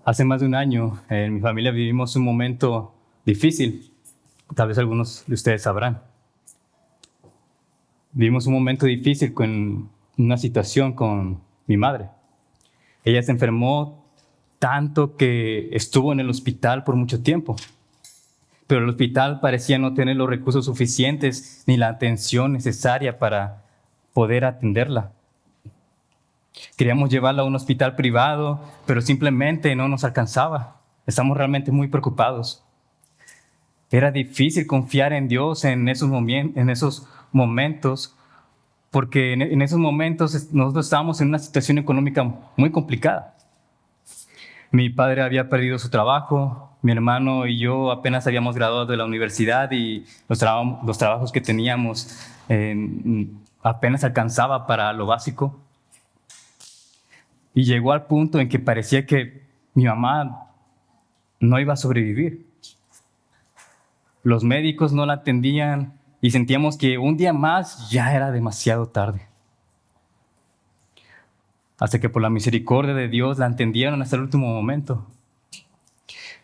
Hace más de un año, en mi familia vivimos un momento difícil. Tal vez algunos de ustedes sabrán. Vivimos un momento difícil con una situación con mi madre. Ella se enfermó tanto que estuvo en el hospital por mucho tiempo, pero el hospital parecía no tener los recursos suficientes ni la atención necesaria para poder atenderla. Queríamos llevarla a un hospital privado, pero simplemente no nos alcanzaba. Estamos realmente muy preocupados. Era difícil confiar en Dios en esos momentos, porque en esos momentos nosotros estábamos en una situación económica muy complicada. Mi padre había perdido su trabajo, mi hermano y yo apenas habíamos graduado de la universidad y los trabajos que teníamos apenas alcanzaba para lo básico. Y llegó al punto en que parecía que mi mamá no iba a sobrevivir. Los médicos no la atendían y sentíamos que un día más ya era demasiado tarde. Hasta que por la misericordia de Dios la atendieron hasta el último momento.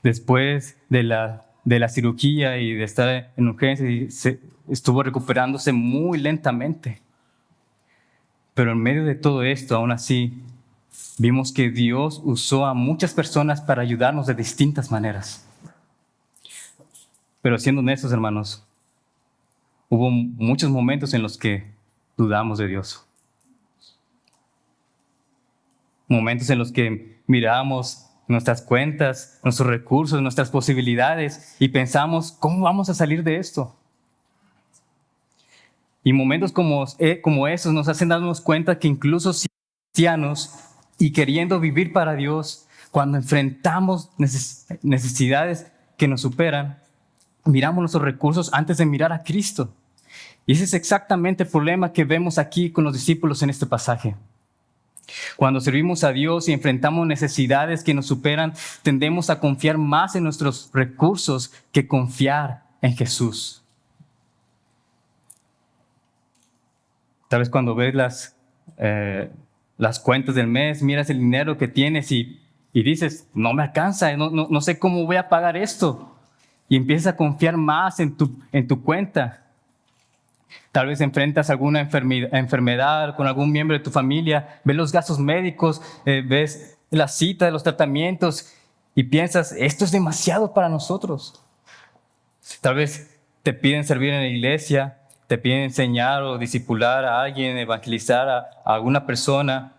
Después de la cirugía y de estar en urgencias, estuvo recuperándose muy lentamente. Pero en medio de todo esto, aún así, vimos que Dios usó a muchas personas para ayudarnos de distintas maneras. Pero siendo honestos, hermanos, hubo muchos momentos en los que dudamos de Dios. Momentos en los que miramos nuestras cuentas, nuestros recursos, nuestras posibilidades y pensamos, ¿cómo vamos a salir de esto? Y momentos como esos nos hacen darnos cuenta que incluso siendo cristianos y queriendo vivir para Dios, cuando enfrentamos necesidades que nos superan, miramos nuestros recursos antes de mirar a Cristo. Y ese es exactamente el problema que vemos aquí con los discípulos en este pasaje. Cuando servimos a Dios y enfrentamos necesidades que nos superan, tendemos a confiar más en nuestros recursos que confiar en Jesús. Tal vez cuando ves las cuentas del mes, miras el dinero que tienes y dices, no me alcanza, no sé cómo voy a pagar esto. Y empiezas a confiar más en tu cuenta. Tal vez enfrentas alguna enfermedad con algún miembro de tu familia, ves los gastos médicos, ves la cita de los tratamientos y piensas, esto es demasiado para nosotros. Tal vez te piden servir en la iglesia, te piden enseñar o discipular a alguien, evangelizar a alguna persona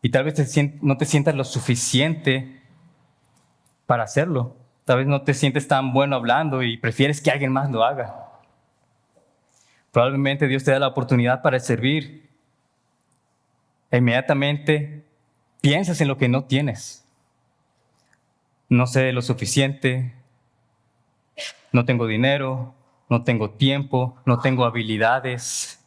y tal vez no te sientas lo suficiente para hacerlo. Tal vez no te sientes tan bueno hablando y prefieres que alguien más lo haga. Probablemente Dios te da la oportunidad para servir e inmediatamente piensas en lo que no tienes. No sé lo suficiente, no tengo dinero, no tengo tiempo, no tengo habilidades.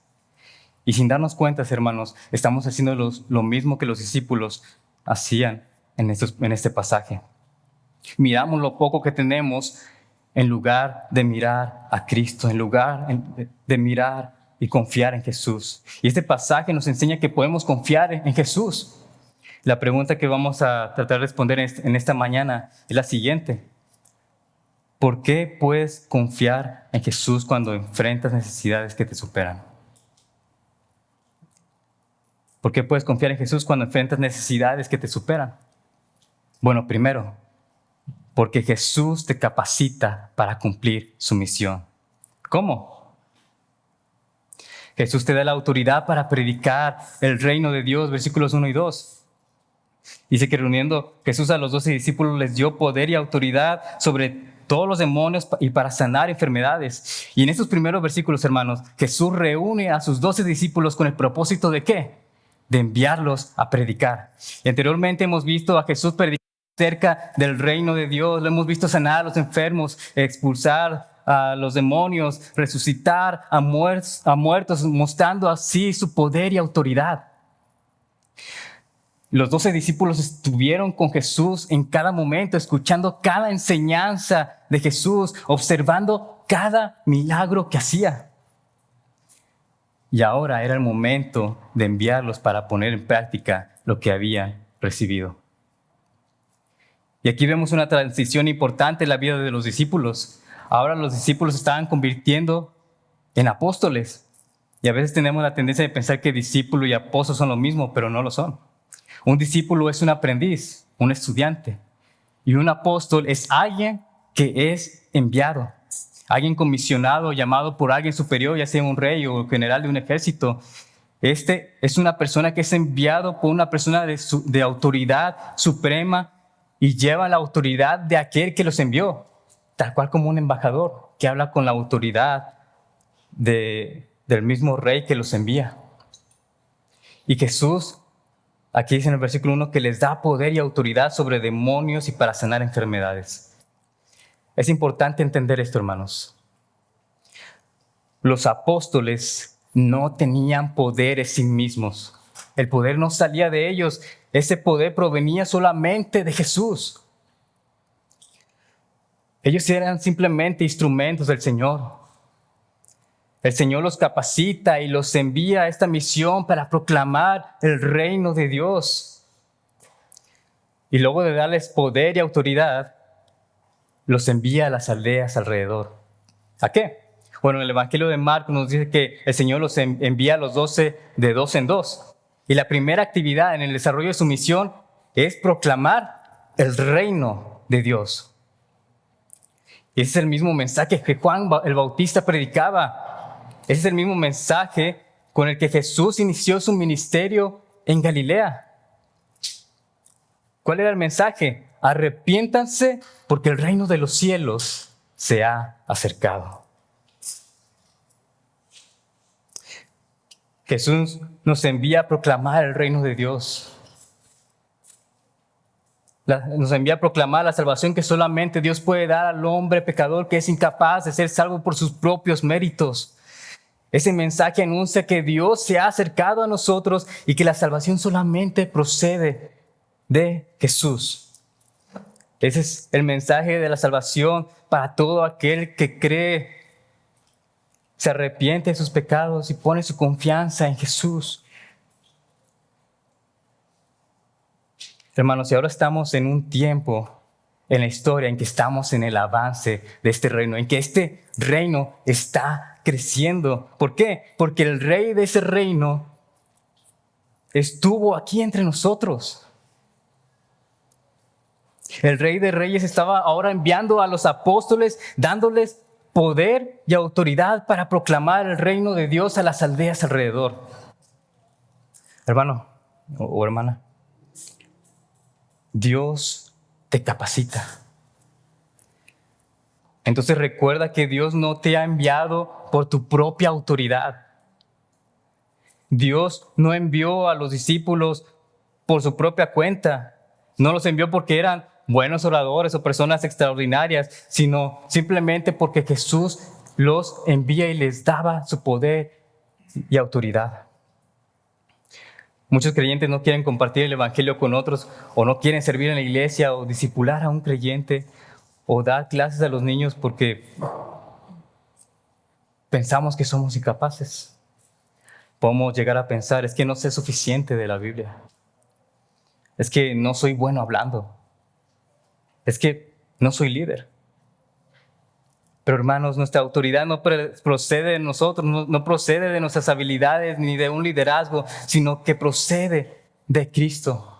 Y sin darnos cuenta, hermanos, estamos haciendo lo mismo que los discípulos hacían en este pasaje. Miramos lo poco que tenemos en lugar de mirar a Cristo, en lugar de mirar y confiar en Jesús. Y este pasaje nos enseña que podemos confiar en Jesús. La pregunta que vamos a tratar de responder en esta mañana es la siguiente. ¿Por qué puedes confiar en Jesús cuando enfrentas necesidades que te superan? ¿Por qué puedes confiar en Jesús cuando enfrentas necesidades que te superan? Bueno, primero, porque Jesús te capacita para cumplir su misión. ¿Cómo? Jesús te da la autoridad para predicar el reino de Dios, versículos 1 y 2. Dice que reuniendo Jesús a los 12 discípulos les dio poder y autoridad sobre todos los demonios y para sanar enfermedades. Y en estos primeros versículos, hermanos, Jesús reúne a sus 12 discípulos con el propósito ¿de qué? De enviarlos a predicar. Y anteriormente hemos visto a Jesús predicar cerca del reino de Dios, lo hemos visto sanar a los enfermos, expulsar a los demonios, resucitar a muertos, mostrando así su poder y autoridad. Los 12 discípulos estuvieron con Jesús en cada momento, escuchando cada enseñanza de Jesús, observando cada milagro que hacía. Y ahora era el momento de enviarlos para poner en práctica lo que habían recibido. Y aquí vemos una transición importante en la vida de los discípulos. Ahora los discípulos se estaban convirtiendo en apóstoles. Y a veces tenemos la tendencia de pensar que discípulo y apóstol son lo mismo, pero no lo son. Un discípulo es un aprendiz, un estudiante. Y un apóstol es alguien que es enviado, alguien comisionado, llamado por alguien superior, ya sea un rey o general de un ejército. Este es una persona que es enviado por una persona de autoridad suprema y lleva la autoridad de aquel que los envió, tal cual como un embajador que habla con la autoridad del mismo rey que los envía. Y Jesús, aquí dice en el versículo 1, que les da poder y autoridad sobre demonios y para sanar enfermedades. Es importante entender esto, hermanos. Los apóstoles no tenían poder en sí mismos. El poder no salía de ellos. Ese poder provenía solamente de Jesús. Ellos eran simplemente instrumentos del Señor. El Señor los capacita y los envía a esta misión para proclamar el reino de Dios. Y luego de darles poder y autoridad, los envía a las aldeas alrededor. ¿A qué? Bueno, el Evangelio de Marcos nos dice que el Señor los envía a los 12 de dos en dos. Y la primera actividad en el desarrollo de su misión es proclamar el reino de Dios. Y ese es el mismo mensaje que Juan el Bautista predicaba. Ese es el mismo mensaje con el que Jesús inició su ministerio en Galilea. ¿Cuál era el mensaje? Arrepiéntanse porque el reino de los cielos se ha acercado. Jesús nos envía a proclamar el reino de Dios. Nos envía a proclamar la salvación que solamente Dios puede dar al hombre pecador que es incapaz de ser salvo por sus propios méritos. Ese mensaje anuncia que Dios se ha acercado a nosotros y que la salvación solamente procede de Jesús. Ese es el mensaje de la salvación para todo aquel que cree, se arrepiente de sus pecados y pone su confianza en Jesús. Hermanos, y ahora estamos en un tiempo en la historia en que estamos en el avance de este reino, en que este reino está creciendo. ¿Por qué? Porque el rey de ese reino estuvo aquí entre nosotros. El Rey de Reyes estaba ahora enviando a los apóstoles, dándoles poder y autoridad para proclamar el reino de Dios a las aldeas alrededor. Hermano o hermana, Dios te capacita. Entonces recuerda que Dios no te ha enviado por tu propia autoridad. Dios no envió a los discípulos por su propia cuenta. No los envió porque eran buenos oradores o personas extraordinarias, sino simplemente porque Jesús los envía y les daba su poder y autoridad. Muchos creyentes no quieren compartir el evangelio con otros, o no quieren servir en la iglesia, o discipular a un creyente, o dar clases a los niños porque pensamos que somos incapaces. Podemos llegar a pensar, es que no sé suficiente de la Biblia. Es que no soy bueno hablando. Es que no soy líder. Pero hermanos, nuestra autoridad no procede de nosotros, no procede de nuestras habilidades ni de un liderazgo, sino que procede de Cristo.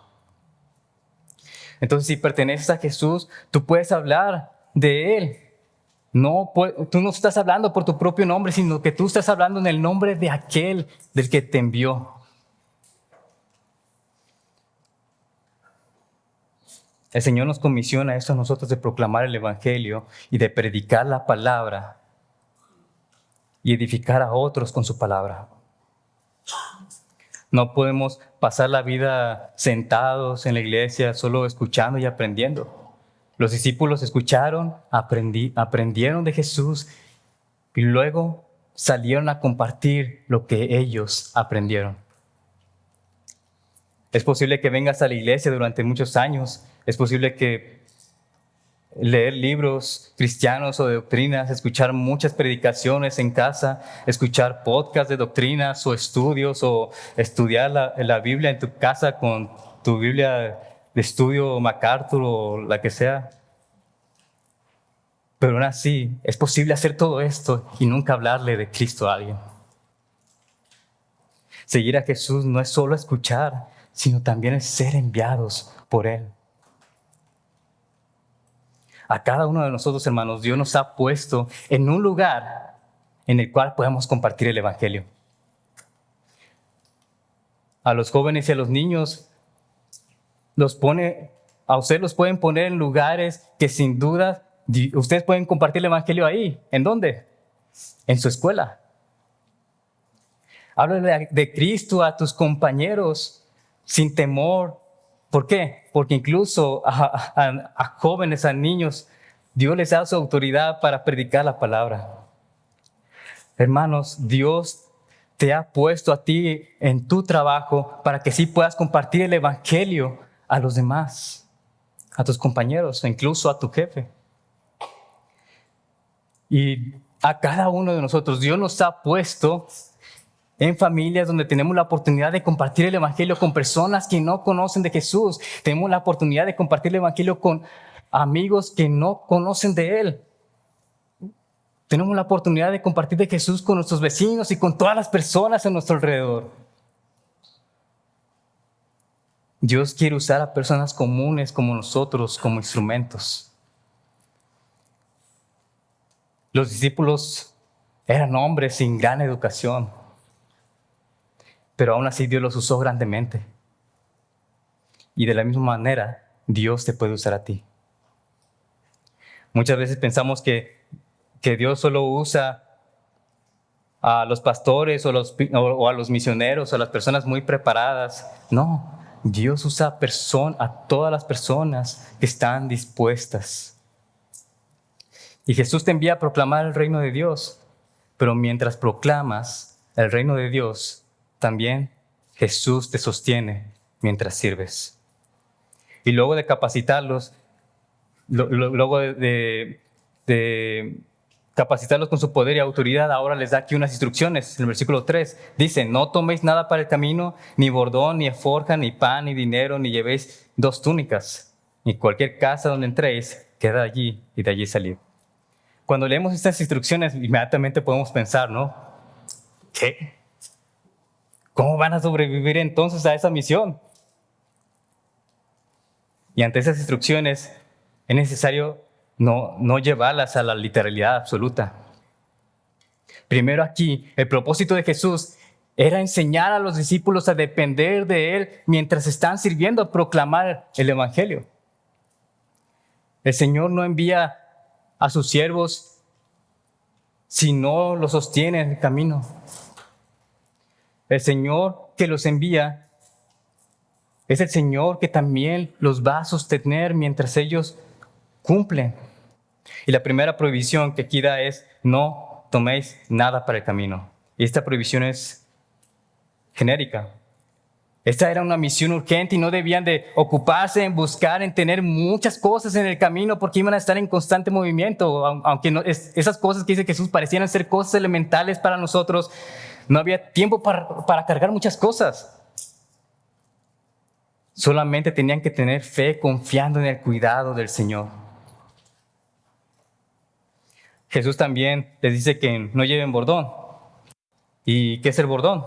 Entonces, si perteneces a Jesús, tú puedes hablar de Él. Tú no estás hablando por tu propio nombre, sino que tú estás hablando en el nombre de aquel del que te envió. El Señor nos comisiona a esto a nosotros de proclamar el evangelio y de predicar la palabra y edificar a otros con su palabra. No podemos pasar la vida sentados en la iglesia solo escuchando y aprendiendo. Los discípulos escucharon, aprendieron de Jesús y luego salieron a compartir lo que ellos aprendieron. Es posible que vengas a la iglesia durante muchos años. Es posible que leer libros cristianos o de doctrinas, escuchar muchas predicaciones en casa, escuchar podcasts de doctrinas o estudios o estudiar la Biblia en tu casa con tu Biblia de estudio MacArthur o la que sea. Pero aún así, es posible hacer todo esto y nunca hablarle de Cristo a alguien. Seguir a Jesús no es solo escuchar, sino también es ser enviados por Él. A cada uno de nosotros, hermanos, Dios nos ha puesto en un lugar en el cual podemos compartir el Evangelio. A los jóvenes y a los niños a ustedes los pueden poner en lugares que sin duda ustedes pueden compartir el Evangelio ahí. ¿En dónde? En su escuela. Háblale de Cristo a tus compañeros sin temor. ¿Por qué? Porque incluso a jóvenes, a niños, Dios les da su autoridad para predicar la palabra. Hermanos, Dios te ha puesto a ti en tu trabajo para que sí puedas compartir el Evangelio a los demás, a tus compañeros, e incluso a tu jefe. Y a cada uno de nosotros, Dios nos ha puesto en familias donde tenemos la oportunidad de compartir el Evangelio con personas que no conocen de Jesús. Tenemos la oportunidad de compartir el Evangelio con amigos que no conocen de Él. Tenemos la oportunidad de compartir de Jesús con nuestros vecinos y con todas las personas a nuestro alrededor. Dios quiere usar a personas comunes como nosotros como instrumentos. Los discípulos eran hombres sin gran educación, pero aún así Dios los usó grandemente. Y de la misma manera, Dios te puede usar a ti. Muchas veces pensamos que Dios solo usa a los pastores o a los misioneros o a las personas muy preparadas. No, Dios usa a todas las personas que están dispuestas. Y Jesús te envía a proclamar el reino de Dios, pero mientras proclamas el reino de Dios, también Jesús te sostiene mientras sirves. Y luego de capacitarlos, luego de capacitarlos con su poder y autoridad, ahora les da aquí unas instrucciones. En el versículo 3 dice: no toméis nada para el camino, ni bordón, ni alforja, ni pan, ni dinero, ni llevéis 2 túnicas. Ni cualquier casa donde entréis, quedad allí y de allí salid. Cuando leemos estas instrucciones, inmediatamente podemos pensar, ¿no? ¿Qué? ¿Cómo van a sobrevivir entonces a esa misión? Y ante esas instrucciones es necesario no llevarlas a la literalidad absoluta. Primero aquí, el propósito de Jesús era enseñar a los discípulos a depender de Él mientras están sirviendo a proclamar el Evangelio. El Señor no envía a sus siervos si no los sostiene en el camino. El Señor que los envía es el Señor que también los va a sostener mientras ellos cumplen. Y la primera prohibición que aquí da es: no toméis nada para el camino. Y esta prohibición es genérica. Esta era una misión urgente y no debían de ocuparse en buscar, en tener muchas cosas en el camino, porque iban a estar en constante movimiento. Aunque esas cosas que dice Jesús parecieran ser cosas elementales para nosotros, no había tiempo para cargar muchas cosas. Solamente tenían que tener fe confiando en el cuidado del Señor. Jesús también les dice que no lleven bordón. ¿Y qué es el bordón?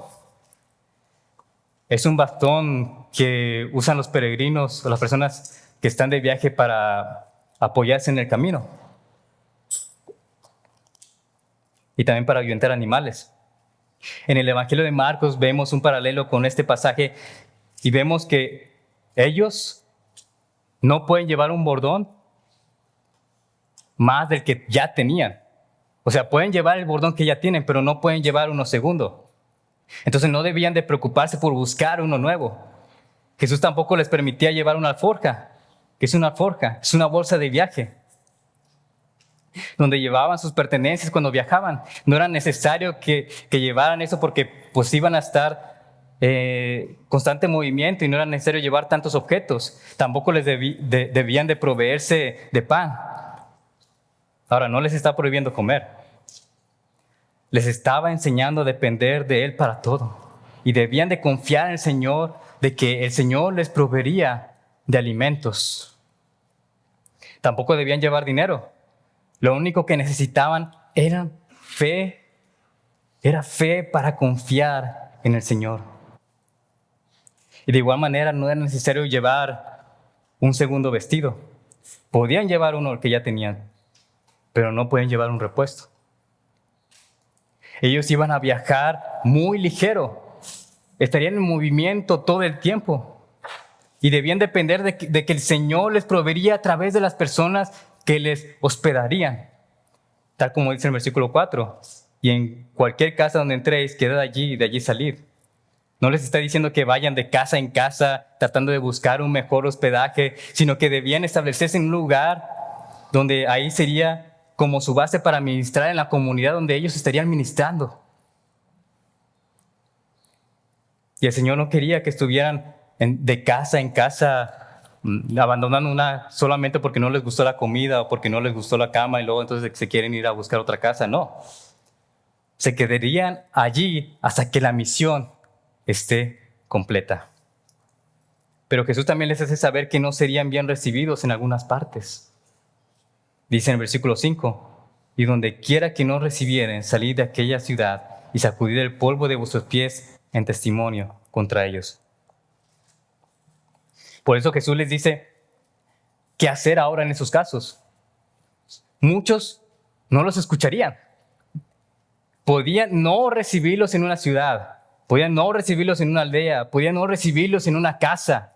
Es un bastón que usan los peregrinos o las personas que están de viaje para apoyarse en el camino. Y también para ahuyentar animales. En el Evangelio de Marcos vemos un paralelo con este pasaje y vemos que ellos no pueden llevar un bordón más del que ya tenían. O sea, pueden llevar el bordón que ya tienen, pero no pueden llevar uno segundo. Entonces no debían de preocuparse por buscar uno nuevo. Jesús tampoco les permitía llevar una alforja. ¿Qué es una alforja? Es una bolsa de viaje donde llevaban sus pertenencias cuando viajaban. No era necesario que llevaran eso porque pues iban a estar constante movimiento y no era necesario llevar tantos objetos. Tampoco les debían de proveerse de pan. Ahora, no les está prohibiendo comer. Les estaba enseñando a depender de Él para todo. Y debían de confiar en el Señor, de que el Señor les proveería de alimentos. Tampoco debían llevar dinero. Lo único que necesitaban era fe para confiar en el Señor. Y de igual manera no era necesario llevar un segundo vestido. Podían llevar uno que ya tenían, pero no pueden llevar un repuesto. Ellos iban a viajar muy ligero, estarían en movimiento todo el tiempo y debían depender de que el Señor les proveería a través de las personas que les hospedarían. Tal como dice en el versículo 4, y en cualquier casa donde entréis, quedad allí y de allí salid. No les está diciendo que vayan de casa en casa tratando de buscar un mejor hospedaje, sino que debían establecerse en un lugar donde ahí sería como su base para ministrar en la comunidad donde ellos estarían ministrando. Y el Señor no quería que estuvieran de casa en casa, abandonando una solamente porque no les gustó la comida o porque no les gustó la cama y luego entonces se quieren ir a buscar otra casa. No, se quedarían allí hasta que la misión esté completa. Pero Jesús también les hace saber que no serían bien recibidos en algunas partes. Dice en el versículo 5, y donde quiera que no recibieren, salid de aquella ciudad y sacudid el polvo de vuestros pies en testimonio contra ellos. Por eso Jesús les dice, ¿qué hacer ahora en esos casos? Muchos no los escucharían. Podían no recibirlos en una ciudad, podían no recibirlos en una aldea, podían no recibirlos en una casa.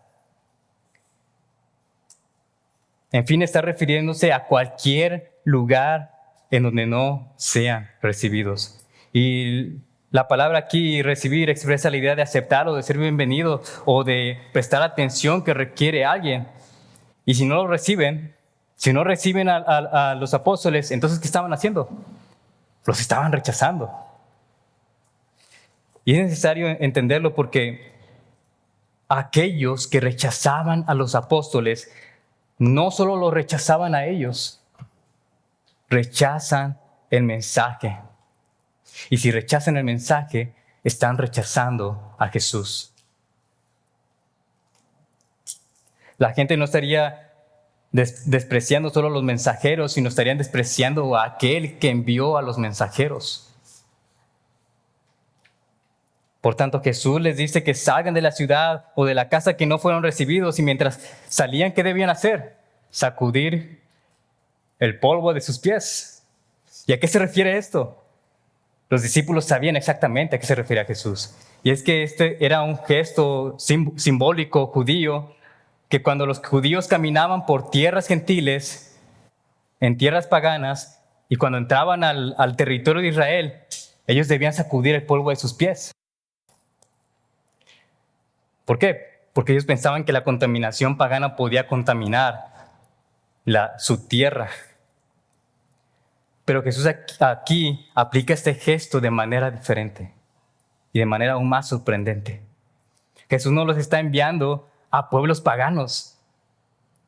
En fin, está refiriéndose a cualquier lugar en donde no sean recibidos. Y la palabra aquí, recibir, expresa la idea de aceptar o de ser bienvenido o de prestar atención que requiere alguien. Y si no lo reciben, si no reciben a los apóstoles, entonces ¿qué estaban haciendo? Los estaban rechazando. Y es necesario entenderlo porque aquellos que rechazaban a los apóstoles no solo los rechazaban a ellos, rechazan el mensaje. Y si rechazan el mensaje, están rechazando a Jesús. La gente no estaría despreciando solo a los mensajeros, sino estarían despreciando a aquel que envió a los mensajeros. Por tanto, Jesús les dice que salgan de la ciudad o de la casa que no fueron recibidos, y mientras salían, ¿qué debían hacer? Sacudir el polvo de sus pies. ¿Y a qué se refiere esto? Los discípulos sabían exactamente a qué se refiere a Jesús. Y es que este era un gesto simbólico judío, que cuando los judíos caminaban por tierras gentiles, en tierras paganas, y cuando entraban al territorio de Israel, ellos debían sacudir el polvo de sus pies. ¿Por qué? Porque ellos pensaban que la contaminación pagana podía contaminar su tierra. Pero Jesús aquí aplica este gesto de manera diferente y de manera aún más sorprendente. Jesús no los está enviando a pueblos paganos,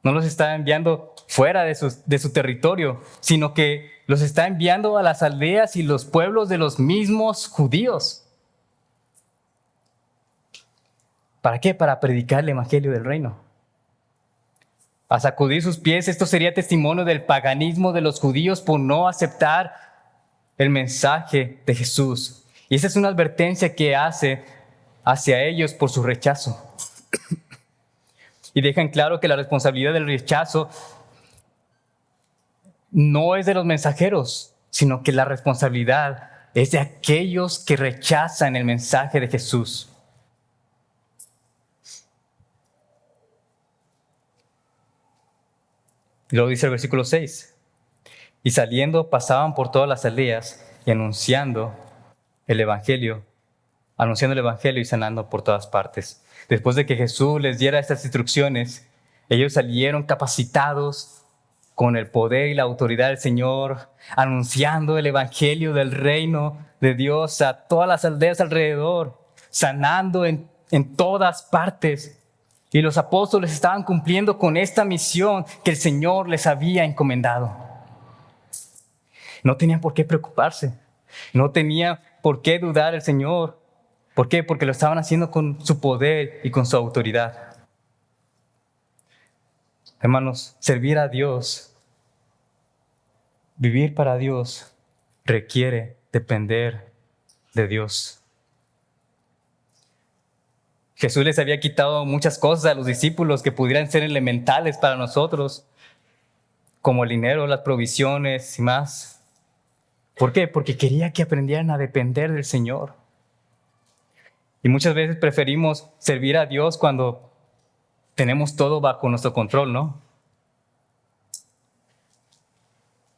no los está enviando fuera de su territorio, sino que los está enviando a las aldeas y los pueblos de los mismos judíos. ¿Para qué? Para predicar el evangelio del reino. A sacudir sus pies, esto sería testimonio del paganismo de los judíos por no aceptar el mensaje de Jesús. Y esa es una advertencia que hace hacia ellos por su rechazo. Y dejan claro que la responsabilidad del rechazo no es de los mensajeros, sino que la responsabilidad es de aquellos que rechazan el mensaje de Jesús. Y luego dice el versículo 6, y saliendo pasaban por todas las aldeas y anunciando el evangelio y sanando por todas partes. Después de que Jesús les diera estas instrucciones, ellos salieron capacitados con el poder y la autoridad del Señor, anunciando el evangelio del reino de Dios a todas las aldeas alrededor, sanando en todas partes. Y los apóstoles estaban cumpliendo con esta misión que el Señor les había encomendado. No tenían por qué preocuparse. No tenía por qué dudar el Señor. ¿Por qué? Porque lo estaban haciendo con su poder y con su autoridad. Hermanos, servir a Dios, vivir para Dios, requiere depender de Dios. Jesús les había quitado muchas cosas a los discípulos que pudieran ser elementales para nosotros, como el dinero, las provisiones y más. ¿Por qué? Porque quería que aprendieran a depender del Señor. Y muchas veces preferimos servir a Dios cuando tenemos todo bajo nuestro control, ¿no?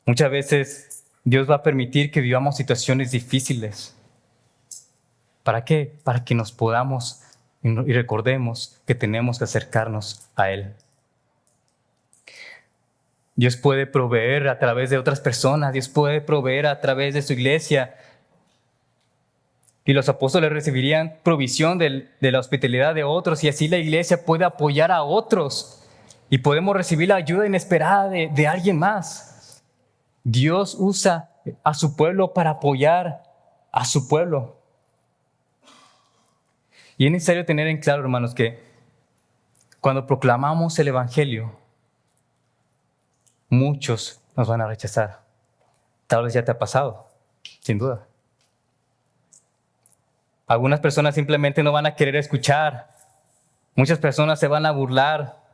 Muchas veces Dios va a permitir que vivamos situaciones difíciles. ¿Para qué? Para que nos podamos y recordemos que tenemos que acercarnos a Él. Dios puede proveer a través de otras personas, Dios puede proveer a través de su iglesia. Y los apóstoles recibirían provisión de la hospitalidad de otros, y así la iglesia puede apoyar a otros y podemos recibir la ayuda inesperada de alguien más. Dios usa a su pueblo para apoyar a su pueblo. Y es necesario tener en claro, hermanos, que cuando proclamamos el Evangelio, muchos nos van a rechazar. Tal vez ya te ha pasado, sin duda. Algunas personas simplemente no van a querer escuchar. Muchas personas se van a burlar.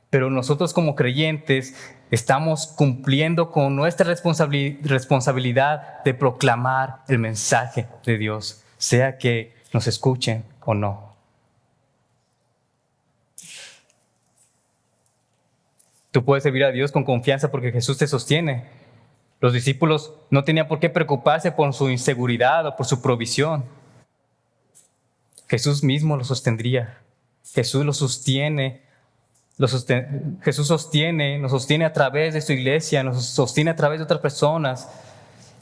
Pero nosotros como creyentes estamos cumpliendo con nuestra responsabilidad de proclamar el mensaje de Dios, sea que nos escuchen o no. Tú puedes servir a Dios con confianza porque Jesús te sostiene. Los discípulos no tenían por qué preocuparse por su inseguridad o por su provisión. Jesús mismo los sostendría. Jesús los sostiene. Jesús nos sostiene a través de su iglesia, nos sostiene a través de otras personas.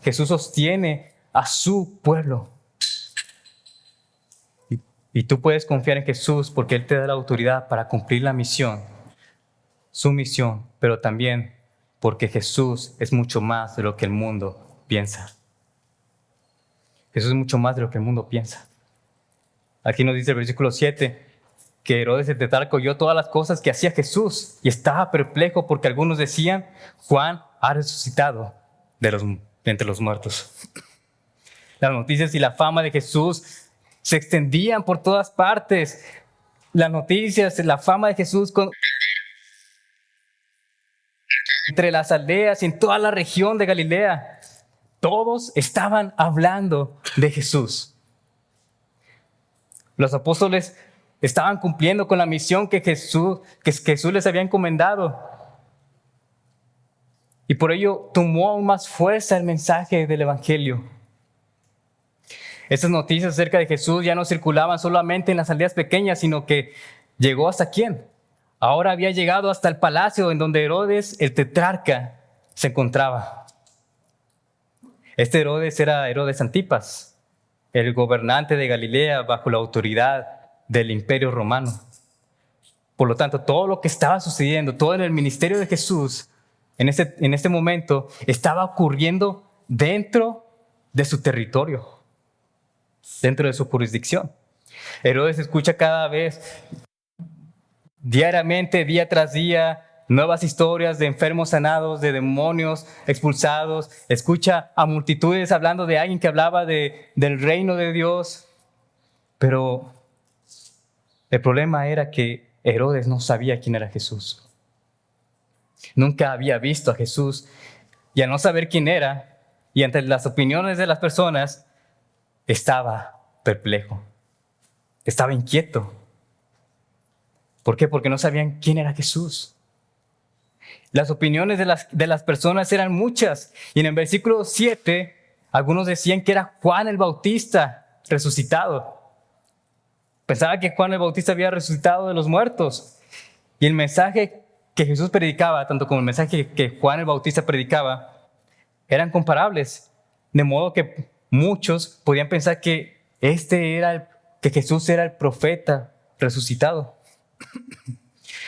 Jesús sostiene a su pueblo. Y tú puedes confiar en Jesús porque Él te da la autoridad para cumplir la misión, su misión, pero también porque Jesús es mucho más de lo que el mundo piensa. Jesús es mucho más de lo que el mundo piensa. Aquí nos dice el versículo 7, que Herodes el tetrarca oyó todas las cosas que hacía Jesús y estaba perplejo porque algunos decían, Juan ha resucitado de entre los muertos. Las noticias y la fama de Jesús se extendían por todas partes. Las noticias, la fama de Jesús entre las aldeas y en toda la región de Galilea. Todos estaban hablando de Jesús. Los apóstoles estaban cumpliendo con la misión que Jesús les había encomendado. Y por ello tomó aún más fuerza el mensaje del Evangelio. Estas noticias acerca de Jesús ya no circulaban solamente en las aldeas pequeñas, sino que llegó hasta ¿quién? Ahora había llegado hasta el palacio en donde Herodes, el tetrarca, se encontraba. Este Herodes era Herodes Antipas, el gobernante de Galilea bajo la autoridad del Imperio Romano. Por lo tanto, todo lo que estaba sucediendo, todo en el ministerio de Jesús, en este momento, estaba ocurriendo dentro de su territorio, dentro de su jurisdicción. Herodes escucha cada vez, diariamente, día tras día, nuevas historias de enfermos sanados, de demonios expulsados. Escucha a multitudes hablando de alguien que hablaba del reino de Dios. Pero el problema era que Herodes no sabía quién era Jesús. Nunca había visto a Jesús. Y al no saber quién era, y ante las opiniones de las personas, estaba perplejo. Estaba inquieto. ¿Por qué? Porque no sabían quién era Jesús. Las opiniones de las personas eran muchas. Y en el versículo 7, algunos decían que era Juan el Bautista resucitado. Pensaba que Juan el Bautista había resucitado de los muertos. Y el mensaje que Jesús predicaba, tanto como el mensaje que Juan el Bautista predicaba, eran comparables. De modo que muchos podían pensar que que Jesús era el profeta resucitado.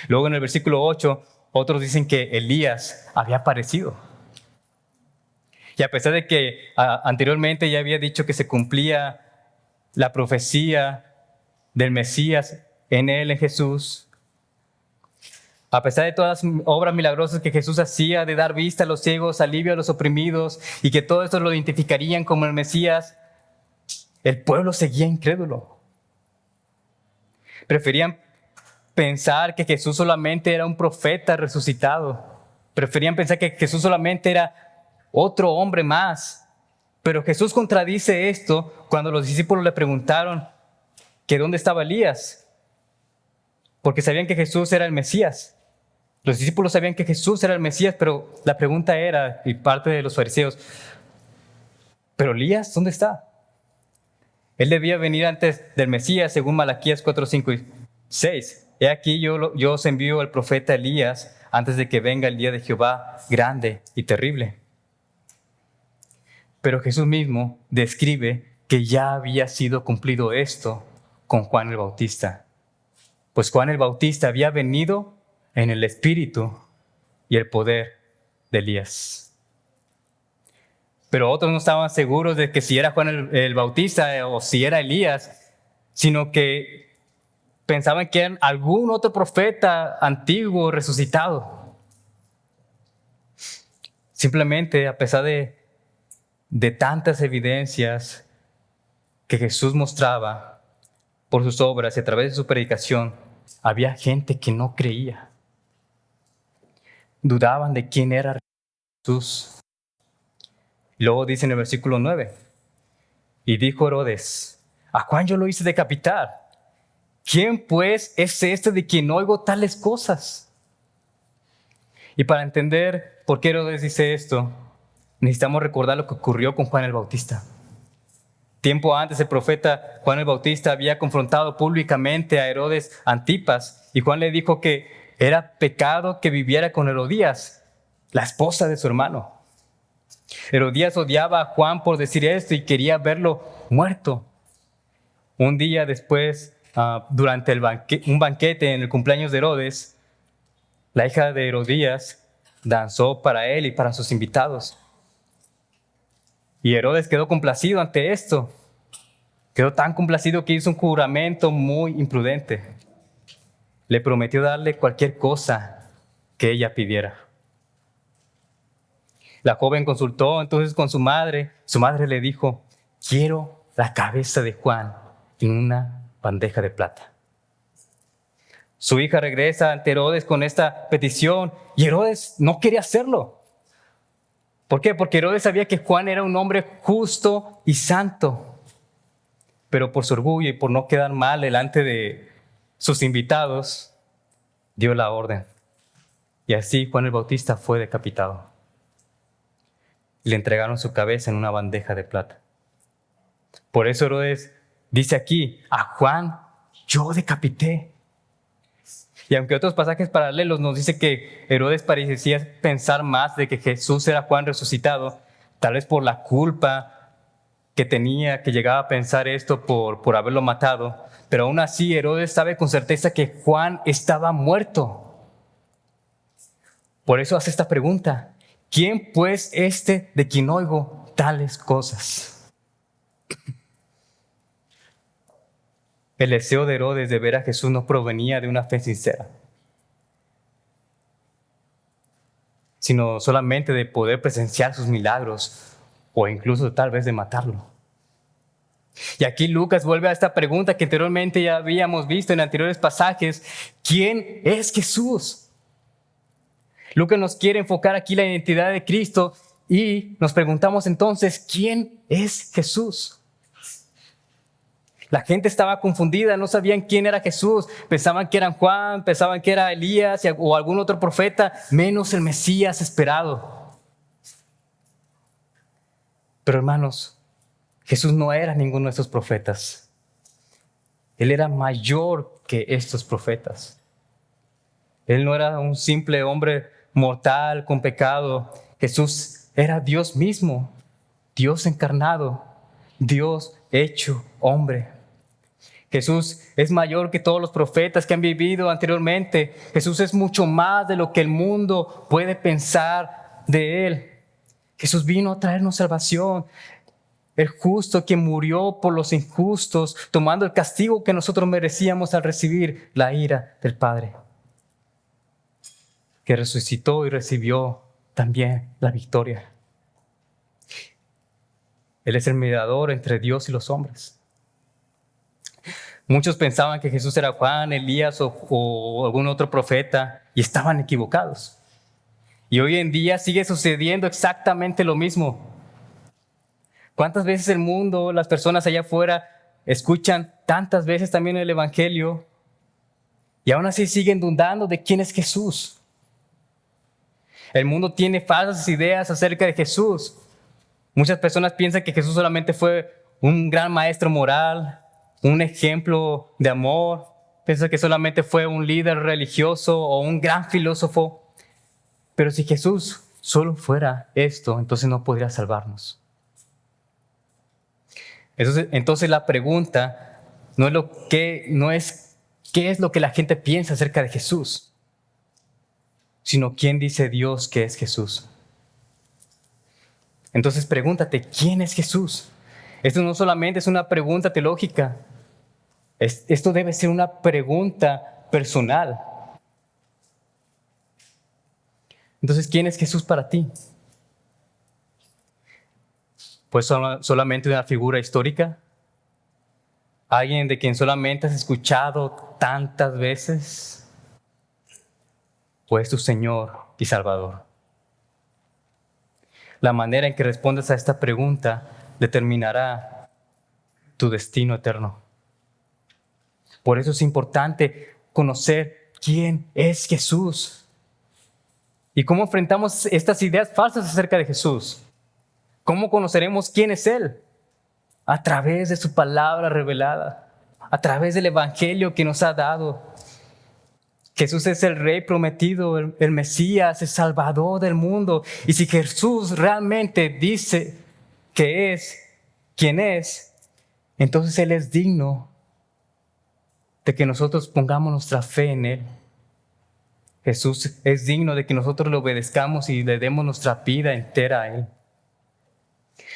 Luego en el versículo 8, otros dicen que Elías había aparecido. Y a pesar de que anteriormente ya había dicho que se cumplía la profecía del Mesías en él, en Jesús, A pesar de todas las obras milagrosas que Jesús hacía, de dar vista a los ciegos, alivio a los oprimidos, y que todo esto lo identificarían como el Mesías, el pueblo seguía incrédulo. Preferían pensar que Jesús solamente era un profeta resucitado. Preferían pensar que Jesús solamente era otro hombre más. Pero Jesús contradice esto cuando los discípulos le preguntaron que dónde estaba Elías, porque sabían que Jesús era el Mesías. Los discípulos sabían que Jesús era el Mesías, pero la pregunta era, y parte de los fariseos, ¿pero Elías dónde está? Él debía venir antes del Mesías, según Malaquías 4, 5 y 6. He aquí yo os envío al profeta Elías antes de que venga el día de Jehová grande y terrible. Pero Jesús mismo describe que ya había sido cumplido esto con Juan el Bautista. Pues Juan el Bautista había venido en el espíritu y el poder de Elías. Pero otros no estaban seguros de que si era Juan el Bautista o si era Elías, sino que pensaban que era algún otro profeta antiguo resucitado. Simplemente, a pesar de tantas evidencias que Jesús mostraba por sus obras y a través de su predicación, había gente que no creía. Dudaban de quién era Jesús. Luego dice en el versículo 9, y dijo Herodes, a Juan yo lo hice decapitar. ¿Quién pues es este de quien oigo tales cosas? Y para entender por qué Herodes dice esto, necesitamos recordar lo que ocurrió con Juan el Bautista. Tiempo antes, el profeta Juan el Bautista había confrontado públicamente a Herodes Antipas, y Juan le dijo que era pecado que viviera con Herodías, la esposa de su hermano. Herodías odiaba a Juan por decir esto y quería verlo muerto. Un día después, durante un banquete en el cumpleaños de Herodes, la hija de Herodías danzó para él y para sus invitados. Y Herodes quedó complacido ante esto. Quedó tan complacido que hizo un juramento muy imprudente. Le prometió darle cualquier cosa que ella pidiera. La joven consultó entonces con su madre. Su madre le dijo, quiero la cabeza de Juan en una bandeja de plata. Su hija regresa ante Herodes con esta petición y Herodes no quería hacerlo. ¿Por qué? Porque Herodes sabía que Juan era un hombre justo y santo. Pero por su orgullo y por no quedar mal delante de sus invitados, dio la orden. Y así Juan el Bautista fue decapitado. Le entregaron su cabeza en una bandeja de plata. Por eso Herodes dice aquí, a Juan yo decapité. Y aunque otros pasajes paralelos nos dice que Herodes parecía pensar más de que Jesús era Juan resucitado, tal vez por la culpa que tenía, que llegaba a pensar esto por haberlo matado, pero aún así Herodes sabe con certeza que Juan estaba muerto. Por eso hace esta pregunta, ¿quién pues este de quien oigo tales cosas? El deseo de Herodes de ver a Jesús no provenía de una fe sincera, sino solamente de poder presenciar sus milagros o incluso tal vez de matarlo. Y aquí Lucas vuelve a esta pregunta que anteriormente ya habíamos visto en anteriores pasajes. ¿Quién es Jesús? Lucas nos quiere enfocar aquí la identidad de Cristo y nos preguntamos entonces, ¿quién es Jesús? La gente estaba confundida, no sabían quién era Jesús, pensaban que era Juan, pensaban que era Elías o algún otro profeta, menos el Mesías esperado. Pero hermanos, Jesús no era ninguno de esos profetas. Él era mayor que estos profetas. Él no era un simple hombre mortal con pecado. Jesús era Dios mismo, Dios encarnado, Dios hecho hombre. Jesús es mayor que todos los profetas que han vivido anteriormente. Jesús es mucho más de lo que el mundo puede pensar de Él. Jesús vino a traernos salvación. El justo que murió por los injustos, tomando el castigo que nosotros merecíamos al recibir la ira del Padre. que resucitó y recibió también la victoria. Él es el mediador entre Dios y los hombres. Muchos pensaban que Jesús era Juan, Elías o algún otro profeta y estaban equivocados. Y hoy en día sigue sucediendo exactamente lo mismo. ¿Cuántas veces el mundo, las personas allá afuera, escuchan tantas veces también el Evangelio y aún así siguen dudando de quién es Jesús? El mundo tiene falsas ideas acerca de Jesús. Muchas personas piensan que Jesús solamente fue un gran maestro moral, un ejemplo de amor. Piensan que solamente fue un líder religioso o un gran filósofo. Pero si Jesús solo fuera esto, entonces no podría salvarnos. Entonces la pregunta no es qué es lo que la gente piensa acerca de Jesús, sino quién dice Dios que es Jesús. Entonces pregúntate, ¿quién es Jesús? Esto no solamente es una pregunta teológica, esto debe ser una pregunta personal. Entonces, ¿quién es Jesús para ti? Pues solamente una figura histórica, alguien de quien solamente has escuchado tantas veces, pues tu Señor y Salvador. La manera en que respondes a esta pregunta determinará tu destino eterno. Por eso es importante conocer quién es Jesús y cómo enfrentamos estas ideas falsas acerca de Jesús. ¿Cómo conoceremos quién es Él? A través de su palabra revelada, a través del Evangelio que nos ha dado. Jesús es el Rey prometido, el Mesías, el Salvador del mundo. Y si Jesús realmente dice que es quien es, entonces Él es digno de que nosotros pongamos nuestra fe en Él. Jesús es digno de que nosotros le obedezcamos y le demos nuestra vida entera a Él.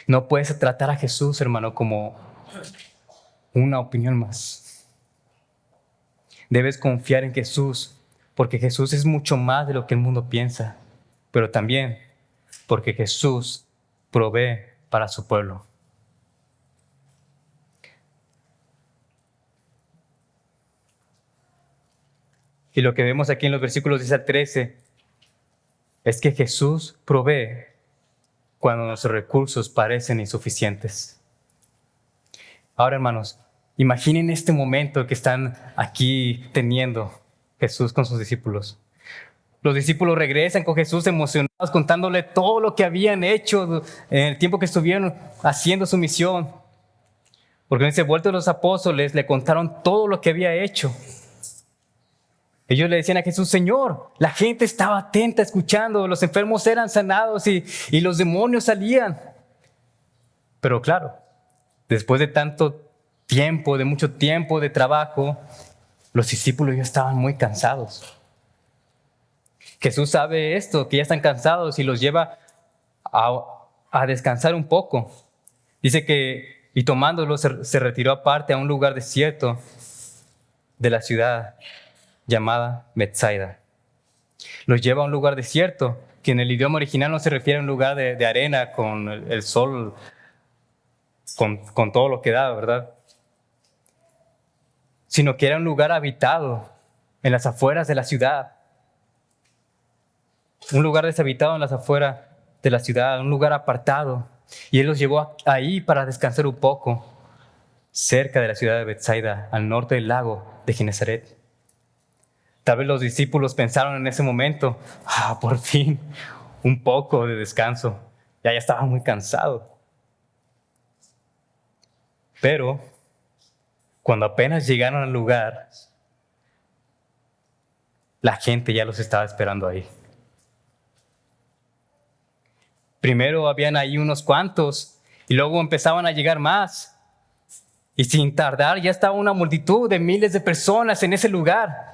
No puedes tratar a Jesús, hermano, como una opinión más. Debes confiar en Jesús, porque Jesús es mucho más de lo que el mundo piensa, pero también porque Jesús provee para su pueblo. Y lo que vemos aquí en los versículos 10 al 13 es que Jesús provee cuando nuestros recursos parecen insuficientes. Ahora, hermanos, imaginen este momento que están aquí teniendo Jesús con sus discípulos. Los discípulos regresan con Jesús emocionados, contándole todo lo que habían hecho en el tiempo que estuvieron haciendo su misión. Porque en ese vuelto de los apóstoles le contaron todo lo que había hecho. Ellos le decían a Jesús: Señor, la gente estaba atenta escuchando, los enfermos eran sanados y los demonios salían. Pero claro, después de tanto tiempo, de mucho tiempo de trabajo, los discípulos ya estaban muy cansados. Jesús sabe esto, que ya están cansados y los lleva a descansar un poco. Dice que, y tomándolos, se retiró aparte a un lugar desierto de la ciudad llamada Betsaida. Los lleva a un lugar desierto, que en el idioma original no se refiere a un lugar de arena con el sol, con todo lo que da, ¿verdad? Sino que era un lugar habitado en las afueras de la ciudad. Un lugar deshabitado en las afueras de la ciudad, un lugar apartado. Y Él los llevó ahí para descansar un poco, cerca de la ciudad de Betsaida, al norte del lago de Genesaret. Tal vez los discípulos pensaron en ese momento: por fin, un poco de descanso. Ya estaba muy cansado. Pero cuando apenas llegaron al lugar, la gente ya los estaba esperando ahí. Primero habían ahí unos cuantos y luego empezaban a llegar más. Y sin tardar ya estaba una multitud de miles de personas en ese lugar.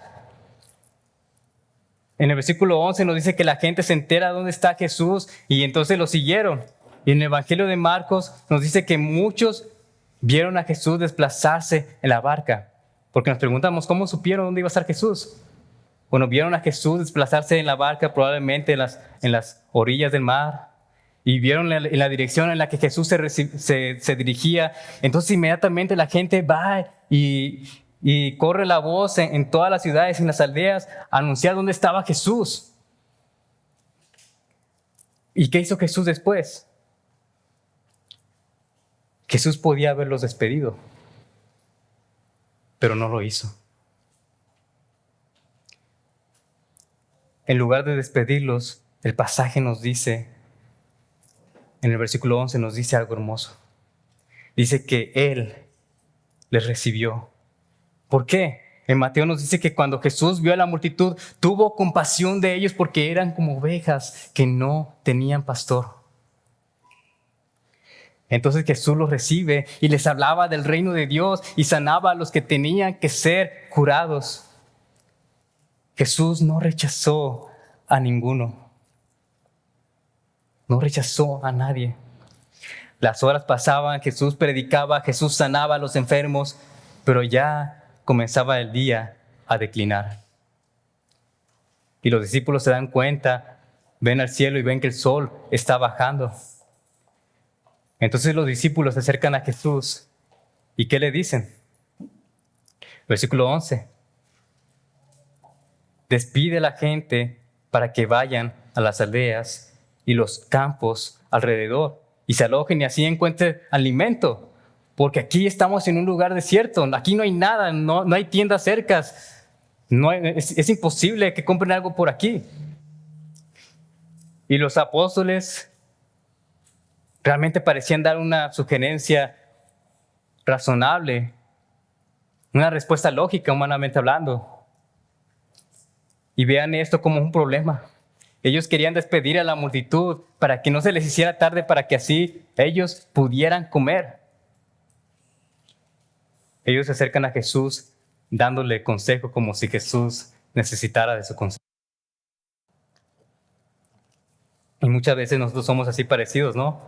En el versículo 11 nos dice que la gente se entera dónde está Jesús y entonces lo siguieron. Y en el Evangelio de Marcos nos dice que muchos vieron a Jesús desplazarse en la barca. Porque nos preguntamos, ¿cómo supieron dónde iba a estar Jesús? Bueno, vieron a Jesús desplazarse en la barca, probablemente en las orillas del mar, y vieron en la dirección en la que Jesús se dirigía. Entonces inmediatamente la gente va y corre la voz en todas las ciudades, en las aldeas, a anunciar dónde estaba Jesús. ¿Y qué hizo Jesús después? Jesús podía haberlos despedido, pero no lo hizo. En lugar de despedirlos, el pasaje nos dice, en el versículo 11 nos dice algo hermoso. Dice que Él les recibió. ¿Por qué? En Mateo nos dice que cuando Jesús vio a la multitud, tuvo compasión de ellos porque eran como ovejas que no tenían pastor. Entonces Jesús los recibe y les hablaba del reino de Dios y sanaba a los que tenían que ser curados. Jesús no rechazó a ninguno. No rechazó a nadie. Las horas pasaban, Jesús predicaba, Jesús sanaba a los enfermos, pero ya comenzaba el día a declinar. Y los discípulos se dan cuenta, ven al cielo y ven que el sol está bajando. Entonces los discípulos se acercan a Jesús. ¿Y qué le dicen? Versículo 11. Despide a la gente para que vayan a las aldeas y los campos alrededor y se alojen y así encuentren alimento. Porque aquí estamos en un lugar desierto, aquí no hay nada, no hay tiendas cercas. Es imposible que compren algo por aquí. Y los apóstoles realmente parecían dar una sugerencia razonable, una respuesta lógica, humanamente hablando. Y vean esto como un problema. Ellos querían despedir a la multitud para que no se les hiciera tarde, para que así ellos pudieran comer. Ellos se acercan a Jesús dándole consejo como si Jesús necesitara de su consejo. Y muchas veces nosotros somos así parecidos, ¿no?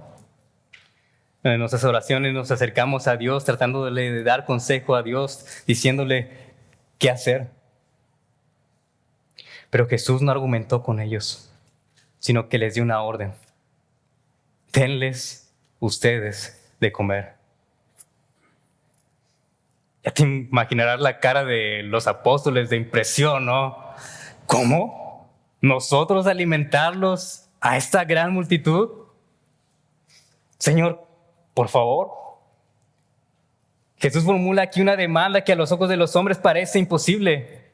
En nuestras oraciones nos acercamos a Dios tratándole de dar consejo a Dios, diciéndole qué hacer. Pero Jesús no argumentó con ellos, sino que les dio una orden. Denles ustedes de comer. Ya te imaginarás la cara de los apóstoles de impresión, ¿no? ¿Cómo? ¿Nosotros alimentarlos a esta gran multitud? Señor, por favor. Jesús formula aquí una demanda que a los ojos de los hombres parece imposible,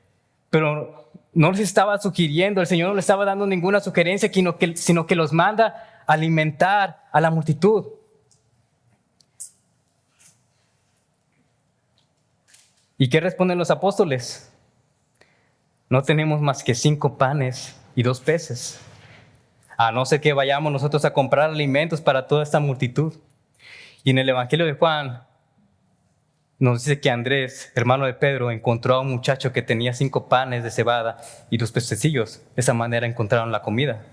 pero no les estaba sugiriendo, el Señor no les estaba dando ninguna sugerencia, sino que los manda a alimentar a la multitud. ¿Y qué responden los apóstoles? No tenemos más que 5 panes y 2 peces. A no ser que vayamos nosotros a comprar alimentos para toda esta multitud. Y en el Evangelio de Juan nos dice que Andrés, hermano de Pedro, encontró a un muchacho que tenía 5 panes de cebada y 2 pececillos. De esa manera encontraron la comida.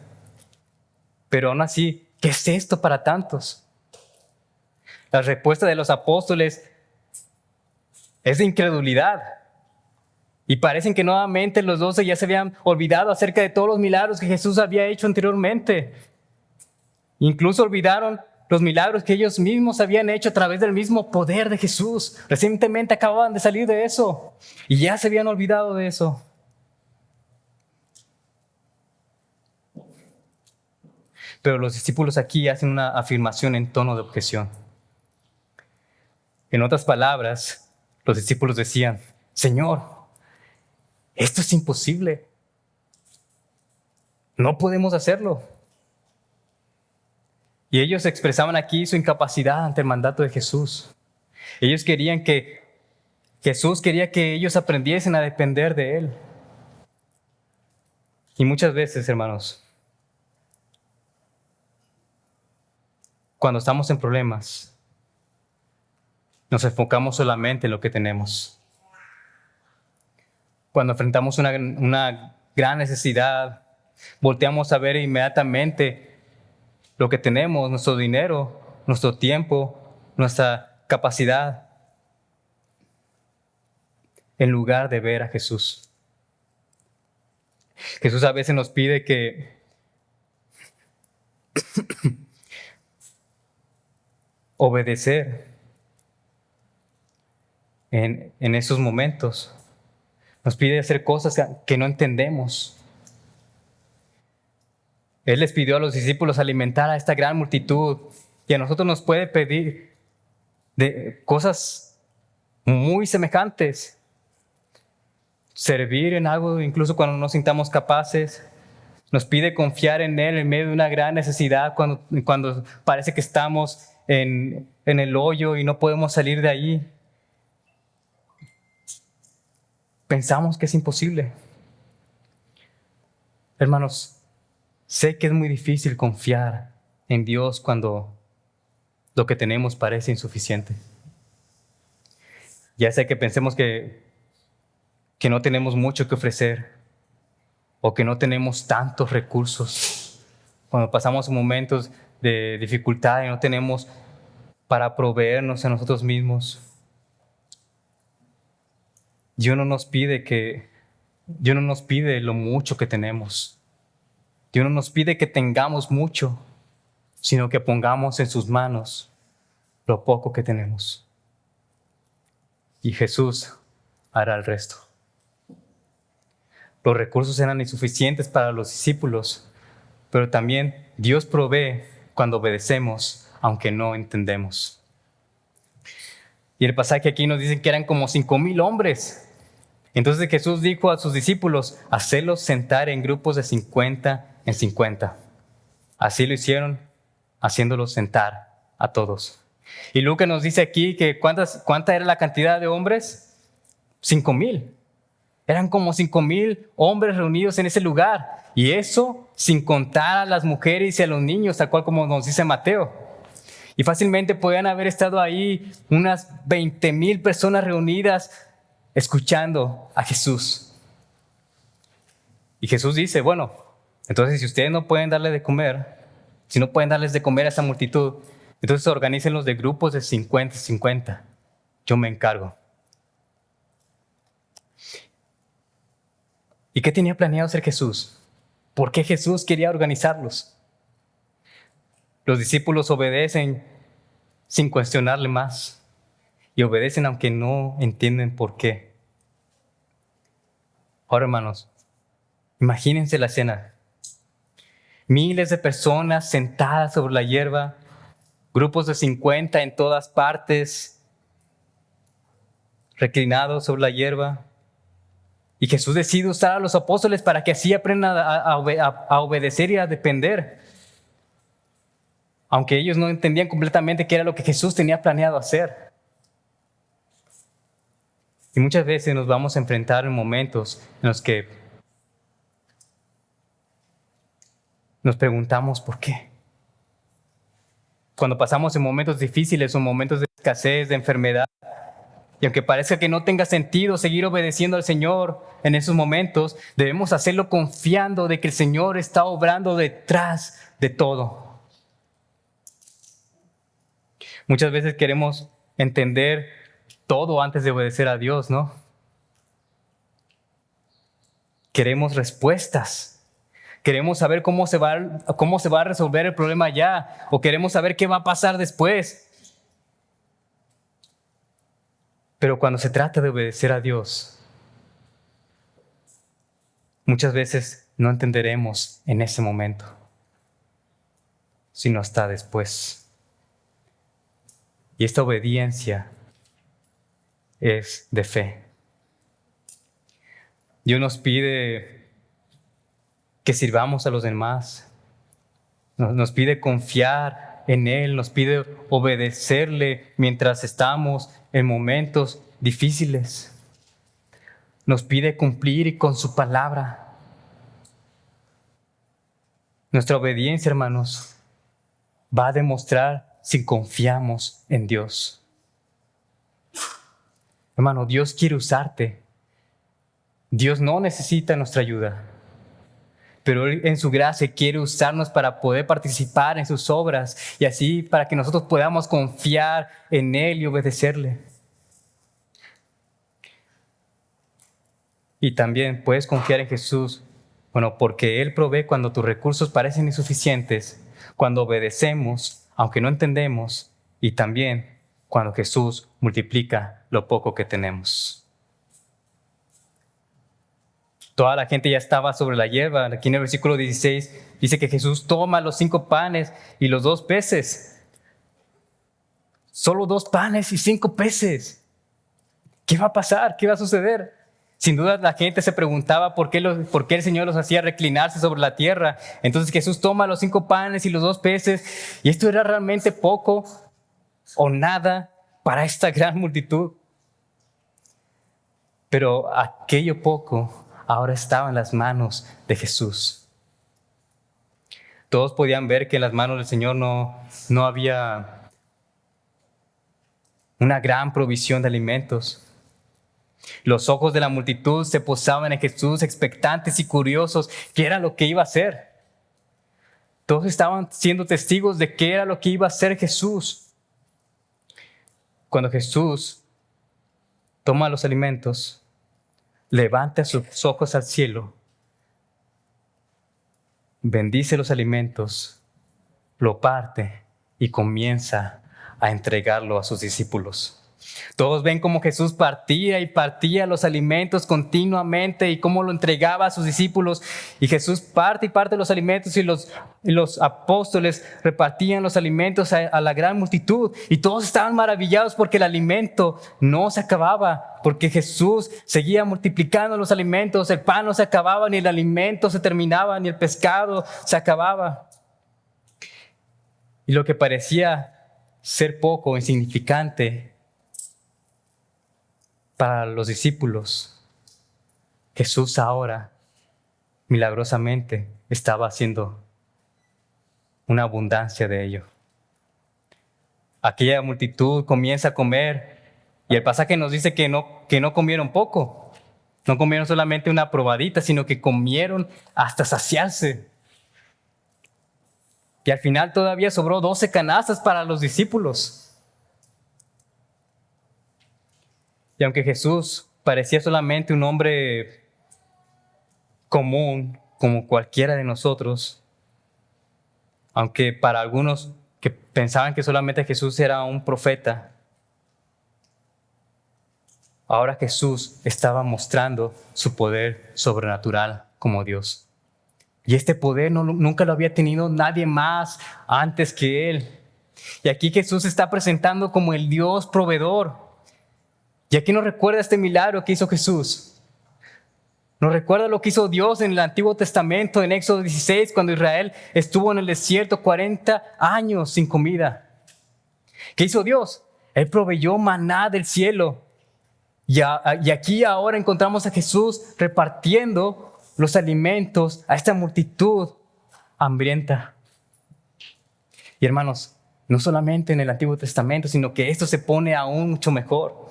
Pero aún así, ¿qué es esto para tantos? La respuesta de los apóstoles es de incredulidad. Y parecen que nuevamente los 12 ya se habían olvidado acerca de todos los milagros que Jesús había hecho anteriormente. Incluso olvidaron los milagros que ellos mismos habían hecho a través del mismo poder de Jesús. Recientemente acababan de salir de eso y ya se habían olvidado de eso. Pero los discípulos aquí hacen una afirmación en tono de objeción. En otras palabras, los discípulos decían: Señor, esto es imposible. No podemos hacerlo. Y ellos expresaban aquí su incapacidad ante el mandato de Jesús. Ellos querían que Jesús quería que ellos aprendiesen a depender de Él. Y muchas veces, hermanos, cuando estamos en problemas, nos enfocamos solamente en lo que tenemos. Cuando enfrentamos una gran necesidad, volteamos a ver inmediatamente lo que tenemos, nuestro dinero, nuestro tiempo, nuestra capacidad, en lugar de ver a Jesús. Jesús a veces nos pide que obedecer en esos momentos. Nos pide hacer cosas que no entendemos. Él les pidió a los discípulos alimentar a esta gran multitud y a nosotros nos puede pedir de cosas muy semejantes. Servir en algo incluso cuando no nos sintamos capaces. Nos pide confiar en Él en medio de una gran necesidad cuando parece que estamos en el hoyo y no podemos salir de ahí. Pensamos que es imposible. Hermanos, sé que es muy difícil confiar en Dios cuando lo que tenemos parece insuficiente. Ya sea que pensemos que no tenemos mucho que ofrecer o que no tenemos tantos recursos. Cuando pasamos momentos de dificultad y no tenemos para proveernos a nosotros mismos. Dios no nos pide lo mucho que tenemos. Dios no nos pide que tengamos mucho, sino que pongamos en sus manos lo poco que tenemos. Y Jesús hará el resto. Los recursos eran insuficientes para los discípulos, pero también Dios provee cuando obedecemos, aunque no entendemos. Y el pasaje aquí nos dice que eran como 5,000 hombres. Entonces Jesús dijo a sus discípulos, hacerlos sentar en grupos de 50 en 50. Así lo hicieron, haciéndolos sentar a todos. Y Lucas nos dice aquí que ¿cuánta era la cantidad de hombres? 5,000. Eran como 5,000 hombres reunidos en ese lugar. Y eso sin contar a las mujeres y a los niños, tal cual como nos dice Mateo. Y fácilmente podían haber estado ahí unas 20,000 personas reunidas escuchando a Jesús. Y Jesús dice, bueno, entonces si ustedes no pueden darle de comer, si no pueden darles de comer a esa multitud, entonces organícenlos de grupos de 50-50. Yo me encargo. ¿Y qué tenía planeado hacer Jesús? ¿Por qué Jesús quería organizarlos? Los discípulos obedecen sin cuestionarle más. Y obedecen aunque no entienden por qué. Ahora, hermanos, imagínense la escena. Miles de personas sentadas sobre la hierba, grupos de 50 en todas partes, reclinados sobre la hierba. Y Jesús decide usar a los apóstoles para que así aprendan a obedecer y a depender. Aunque ellos no entendían completamente qué era lo que Jesús tenía planeado hacer. Y muchas veces nos vamos a enfrentar en momentos en los que nos preguntamos por qué. Cuando pasamos en momentos difíciles o momentos de escasez, de enfermedad, y aunque parezca que no tenga sentido seguir obedeciendo al Señor en esos momentos, debemos hacerlo confiando de que el Señor está obrando detrás de todo. Muchas veces queremos entender todo antes de obedecer a Dios, ¿no? Queremos respuestas. Queremos saber cómo se va a resolver el problema ya, o queremos saber qué va a pasar después. Pero cuando se trata de obedecer a Dios, muchas veces no entenderemos en ese momento, sino hasta después. Y esta obediencia es de fe. Dios nos pide que sirvamos a los demás. Nos pide confiar en Él, nos pide obedecerle mientras estamos en momentos difíciles. Nos pide cumplir con su palabra. Nuestra obediencia, hermanos, va a demostrar si confiamos en Dios. Hermano, Dios quiere usarte. Dios no necesita nuestra ayuda, pero Él en su gracia quiere usarnos para poder participar en sus obras y así para que nosotros podamos confiar en Él y obedecerle. Y también puedes confiar en Jesús Bueno, porque Él provee cuando tus recursos parecen insuficientes, cuando obedecemos, aunque no entendemos, y también cuando Jesús multiplica lo poco que tenemos. Toda la gente ya estaba sobre la hierba. Aquí en el versículo 16 dice que Jesús toma los 5 panes y los 2 peces. Solo 2 panes y 5 peces. ¿Qué va a pasar? ¿Qué va a suceder? Sin duda la gente se preguntaba por qué el Señor los hacía reclinarse sobre la tierra. Entonces Jesús toma los 5 panes y los 2 peces. ¿Y esto era realmente poco o nada para esta gran multitud? Pero aquello poco ahora estaba en las manos de Jesús. Todos podían ver que en las manos del Señor no había una gran provisión de alimentos. Los ojos de la multitud se posaban en Jesús, expectantes y curiosos, qué era lo que iba a hacer. Todos estaban siendo testigos de qué era lo que iba a hacer Jesús. Cuando Jesús toma los alimentos, levanta sus ojos al cielo, bendice los alimentos, lo parte y comienza a entregarlo a sus discípulos. Todos ven cómo Jesús partía y partía los alimentos continuamente y cómo lo entregaba a sus discípulos. Y Jesús parte y parte los alimentos y los apóstoles repartían los alimentos a la gran multitud. Y todos estaban maravillados porque el alimento no se acababa, porque Jesús seguía multiplicando los alimentos. El pan no se acababa, ni el alimento se terminaba, ni el pescado se acababa. Y lo que parecía ser poco o insignificante para los discípulos, Jesús ahora milagrosamente estaba haciendo una abundancia de ello. Aquella multitud comienza a comer y el pasaje nos dice que no comieron poco, no comieron solamente una probadita, sino que comieron hasta saciarse. Y al final todavía sobró 12 canastas para los discípulos. Y aunque Jesús parecía solamente un hombre común, como cualquiera de nosotros, aunque para algunos que pensaban que solamente Jesús era un profeta, ahora Jesús estaba mostrando su poder sobrenatural como Dios. Y este poder nunca lo había tenido nadie más antes que Él. Y aquí Jesús se está presentando como el Dios proveedor. Y aquí nos recuerda este milagro que hizo Jesús. Nos recuerda lo que hizo Dios en el Antiguo Testamento, en Éxodo 16, cuando Israel estuvo en el desierto 40 años sin comida. ¿Qué hizo Dios? Él proveyó maná del cielo. Y aquí ahora encontramos a Jesús repartiendo los alimentos a esta multitud hambrienta. Y hermanos, no solamente en el Antiguo Testamento, sino que esto se pone aún mucho mejor.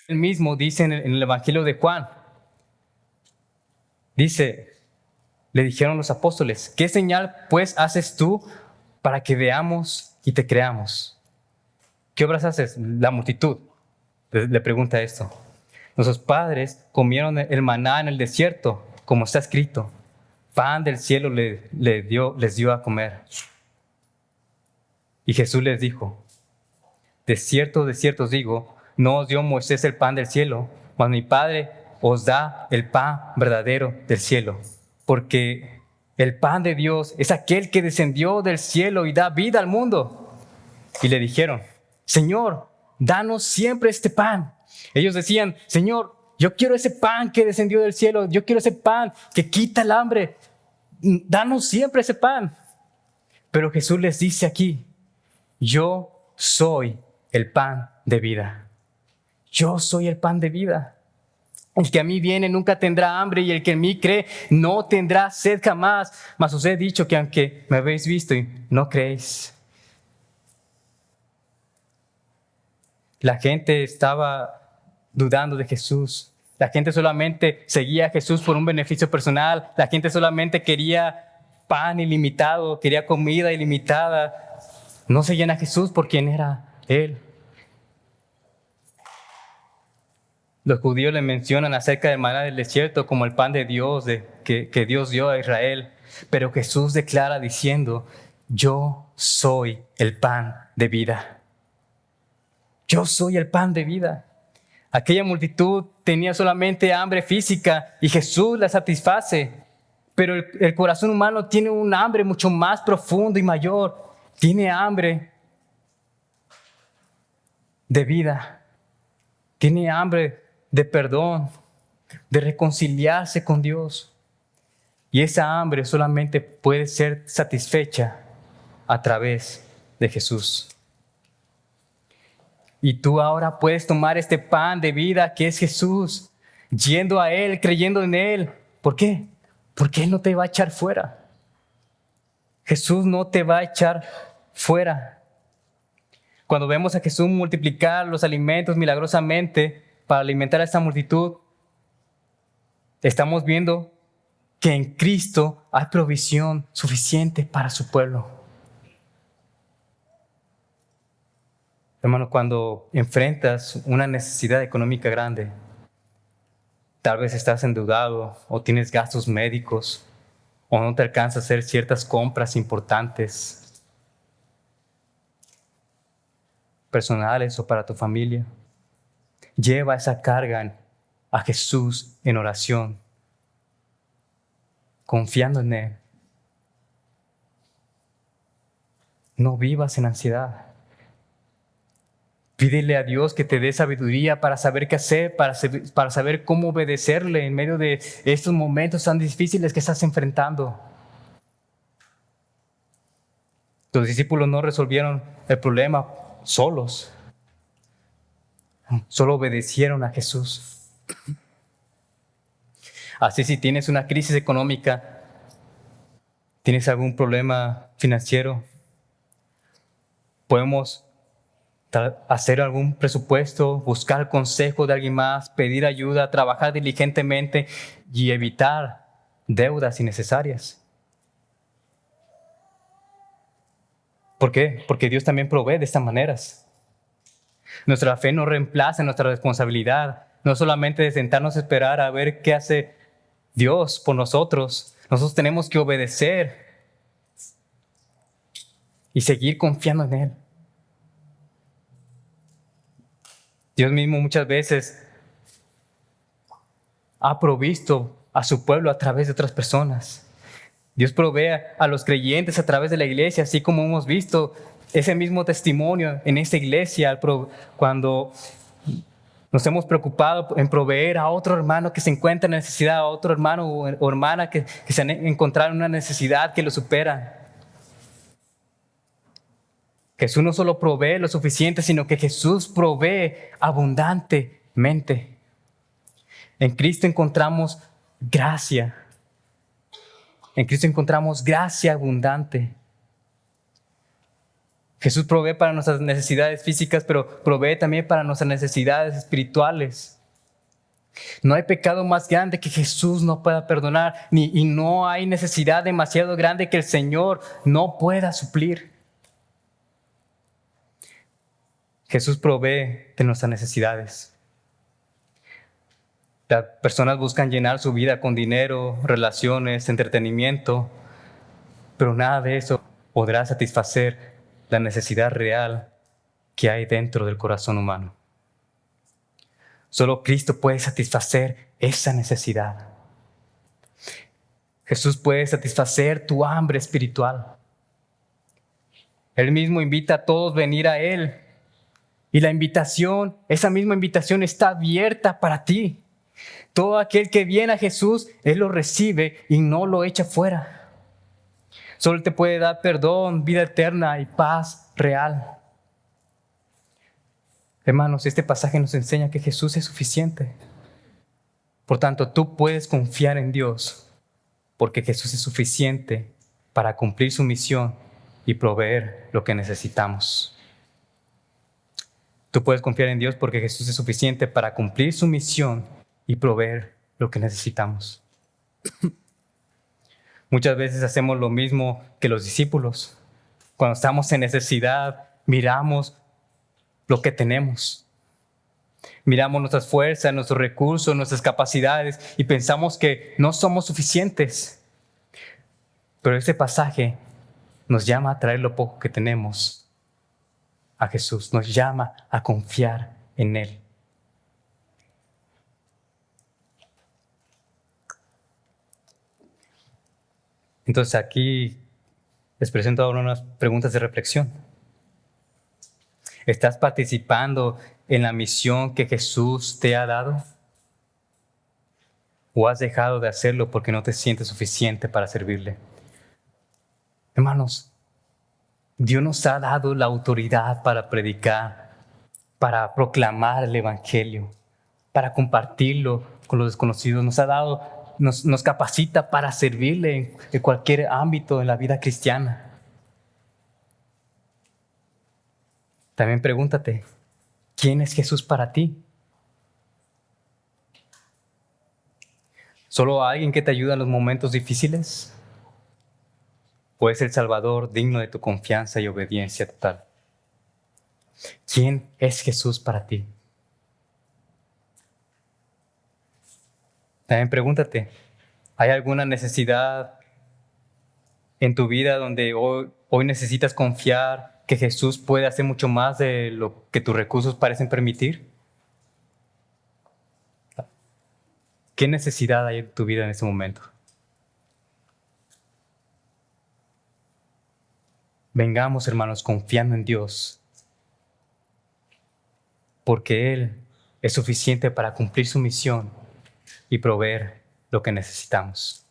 Él mismo dice en el Evangelio de Juan, dice, le dijeron los apóstoles, ¿qué señal pues haces tú para que veamos y te creamos? ¿Qué obras haces? La multitud le pregunta esto. Nuestros padres comieron el maná en el desierto, como está escrito. Pan del cielo les dio a comer. Y Jesús les dijo, de cierto os digo, no os dio Moisés el pan del cielo, mas mi Padre os da el pan verdadero del cielo. Porque el pan de Dios es aquel que descendió del cielo y da vida al mundo. Y le dijeron, Señor, danos siempre este pan. Ellos decían, Señor, yo quiero ese pan que descendió del cielo, yo quiero ese pan que quita el hambre. Danos siempre ese pan. Pero Jesús les dice aquí, yo soy el pan de vida. Yo soy el pan de vida. El que a mí viene nunca tendrá hambre y el que en mí cree no tendrá sed jamás. Mas os he dicho que aunque me habéis visto y no creéis. La gente estaba dudando de Jesús. La gente solamente seguía a Jesús por un beneficio personal. La gente solamente quería pan ilimitado, quería comida ilimitada. No seguían a Jesús por quien era Él. Los judíos le mencionan acerca del maná del desierto como el pan de Dios que Dios dio a Israel. Pero Jesús declara diciendo, yo soy el pan de vida. Yo soy el pan de vida. Aquella multitud tenía solamente hambre física y Jesús la satisface. Pero el corazón humano tiene un hambre mucho más profundo y mayor. Tiene hambre de vida. Tiene hambre de perdón, de reconciliarse con Dios. Y esa hambre solamente puede ser satisfecha a través de Jesús. Y tú ahora puedes tomar este pan de vida que es Jesús, yendo a Él, creyendo en Él. ¿Por qué? Porque Él no te va a echar fuera. Jesús no te va a echar fuera. Cuando vemos a Jesús multiplicar los alimentos milagrosamente para alimentar a esta multitud, estamos viendo que en Cristo hay provisión suficiente para su pueblo. Hermano, cuando enfrentas una necesidad económica grande, tal vez estás endeudado o tienes gastos médicos o no te alcanza a hacer ciertas compras importantes, personales o para tu familia. Lleva esa carga a Jesús en oración, confiando en Él. No vivas en ansiedad. Pídele a Dios que te dé sabiduría para saber qué hacer, para saber cómo obedecerle en medio de estos momentos tan difíciles que estás enfrentando. Los discípulos no resolvieron el problema solos. Solo obedecieron a Jesús. Así, si tienes una crisis económica, tienes algún problema financiero, podemos hacer algún presupuesto, buscar consejo de alguien más, pedir ayuda, trabajar diligentemente y evitar deudas innecesarias. ¿Por qué? Porque Dios también provee de estas maneras. Nuestra fe no reemplaza nuestra responsabilidad, no solamente de sentarnos a esperar a ver qué hace Dios por nosotros. Nosotros tenemos que obedecer y seguir confiando en Él. Dios mismo muchas veces ha provisto a su pueblo a través de otras personas. Dios provee a los creyentes a través de la iglesia, así como hemos visto ese mismo testimonio en esta iglesia cuando nos hemos preocupado en proveer a otro hermano que se encuentra en necesidad, a otro hermano o hermana que se han encontrado en una necesidad que lo supera. Jesús no solo provee lo suficiente, sino que Jesús provee abundantemente. En Cristo encontramos gracia. En Cristo encontramos gracia abundante. Jesús provee para nuestras necesidades físicas, pero provee también para nuestras necesidades espirituales. No hay pecado más grande que Jesús no pueda perdonar, y no hay necesidad demasiado grande que el Señor no pueda suplir. Jesús provee de nuestras necesidades. Las personas buscan llenar su vida con dinero, relaciones, entretenimiento, pero nada de eso podrá satisfacer la necesidad real que hay dentro del corazón humano. Solo Cristo puede satisfacer esa necesidad. Jesús puede satisfacer tu hambre espiritual. Él mismo invita a todos a venir a Él. Y esa misma invitación está abierta para ti. Todo aquel que viene a Jesús, Él lo recibe y no lo echa fuera. Solo te puede dar perdón, vida eterna y paz real. Hermanos, este pasaje nos enseña que Jesús es suficiente. Por tanto, tú puedes confiar en Dios, porque Jesús es suficiente para cumplir su misión y proveer lo que necesitamos. Tú puedes confiar en Dios porque Jesús es suficiente para cumplir su misión y proveer lo que necesitamos. Muchas veces hacemos lo mismo que los discípulos. Cuando estamos en necesidad, miramos lo que tenemos. Miramos nuestras fuerzas, nuestros recursos, nuestras capacidades y pensamos que no somos suficientes. Pero este pasaje nos llama a traer lo poco que tenemos a Jesús, nos llama a confiar en Él. Entonces aquí les presento ahora unas preguntas de reflexión. ¿Estás participando en la misión que Jesús te ha dado? ¿O has dejado de hacerlo porque no te sientes suficiente para servirle? Hermanos, Dios nos ha dado la autoridad para predicar, para proclamar el Evangelio, para compartirlo con los desconocidos. Nos capacita para servirle en cualquier ámbito en la vida cristiana. También pregúntate, ¿quién es Jesús para ti? ¿Solo alguien que te ayuda en los momentos difíciles? ¿O es el Salvador digno de tu confianza y obediencia total? ¿Quién es Jesús para ti? También pregúntate, ¿hay alguna necesidad en tu vida donde hoy necesitas confiar que Jesús puede hacer mucho más de lo que tus recursos parecen permitir? ¿Qué necesidad hay en tu vida en ese momento? Vengamos, hermanos, confiando en Dios, porque Él es suficiente para cumplir su misión y proveer lo que necesitamos.